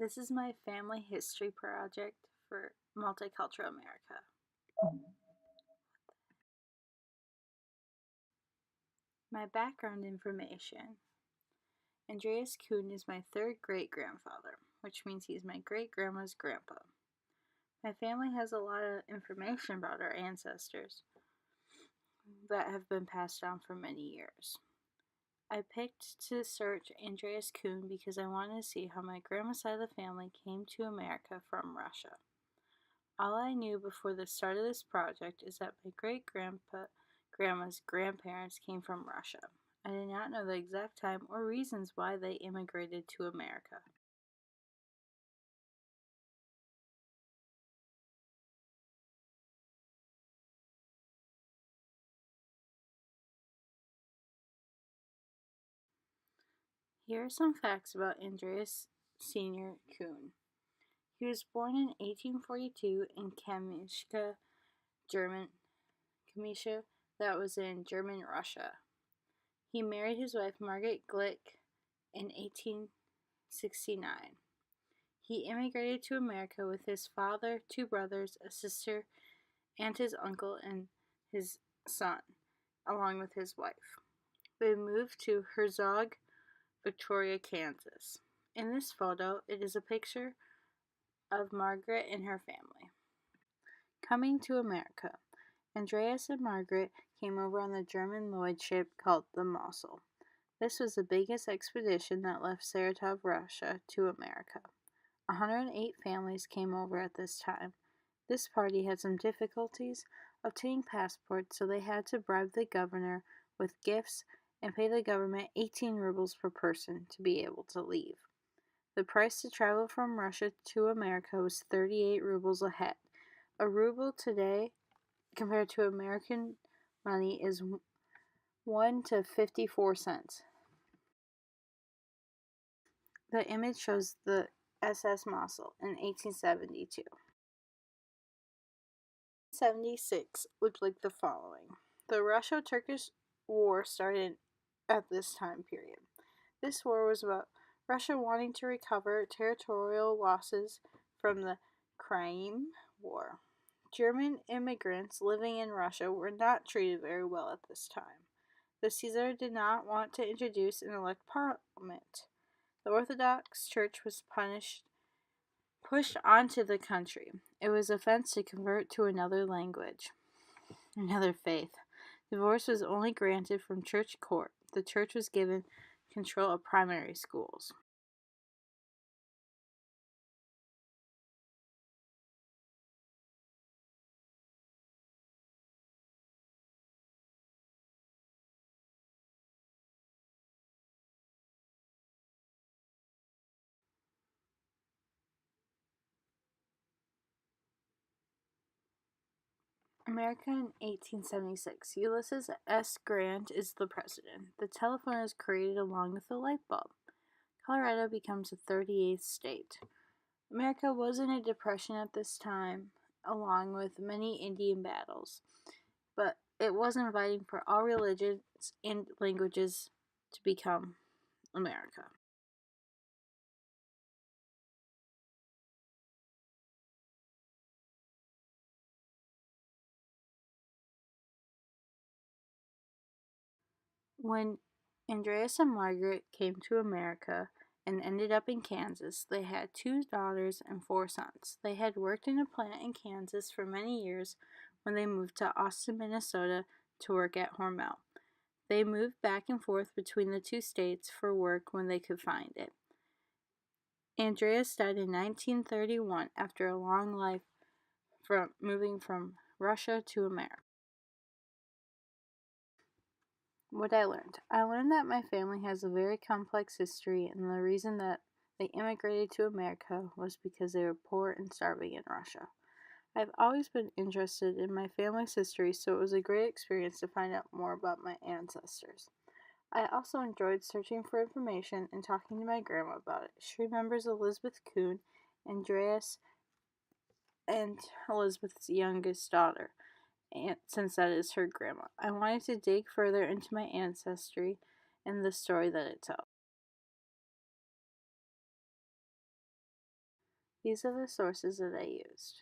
This is my family history project for Multicultural America. My background information. Andreas Kuhn is my third great-grandfather, which means he's my great-grandma's grandpa. My family has a lot of information about our ancestors that have been passed down for many years. I picked to search Andreas Kuhn because I wanted to see how my grandma's side of the family came to America from Russia. All I knew before the start of this project is that my grandma's grandparents came from Russia. I did not know the exact time or reasons why they immigrated to America. Here are some facts about Andreas Sr. Kuhn. He was born in 1842 in German, Kamisha, that was in German Russia. He married his wife Margaret Glick in 1869. He immigrated to America with his father, two brothers, a sister, and his uncle and his son, along with his wife. They moved to Herzog, Victoria, Kansas. In this photo, it is a picture of Margaret and her family. Coming to America, Andreas and Margaret came over on the German Lloyd ship called the Mossel. This was the biggest expedition that left Saratov, Russia, to America. 108 families came over at this time. This party had some difficulties obtaining passports, so they had to bribe the governor with gifts and pay the government 18 rubles per person to be able to leave. The price to travel from Russia to America was 38 rubles a head. A ruble today, compared to American money, is 1 to 54 cents. The image shows the SS Mossel in 1872. 76 looked like the following. The Russo-Turkish War started at this time period. This war was about Russia wanting to recover territorial losses from the Crimean War. German immigrants living in Russia were not treated very well at this time. The Caesar did not want to introduce and elect parliament. The Orthodox Church was pushed onto the country. It was offense to convert to another language, another faith. Divorce was only granted from church court. The church was given control of primary schools. America in 1876. Ulysses S. Grant is the president. The telephone is created along with the light bulb. Colorado becomes the 38th state. America was in a depression at this time, along with many Indian battles, but it was inviting for all religions and languages to become America. When Andreas and Margaret came to America and ended up in Kansas, they had two daughters and four sons. They had worked in a plant in Kansas for many years when they moved to Austin, Minnesota to work at Hormel. They moved back and forth between the two states for work when they could find it. Andreas died in 1931 after a long life from moving from Russia to America. What I learned. I learned that my family has a very complex history, and the reason that they immigrated to America was because they were poor and starving in Russia. I've always been interested in my family's history, so it was a great experience to find out more about my ancestors. I also enjoyed searching for information and talking to my grandma about it. She remembers Elizabeth Kuhn, Andreas, and Elizabeth's youngest daughter, and since that is her grandma. I wanted to dig further into my ancestry and the story that it tells. These are the sources that I used.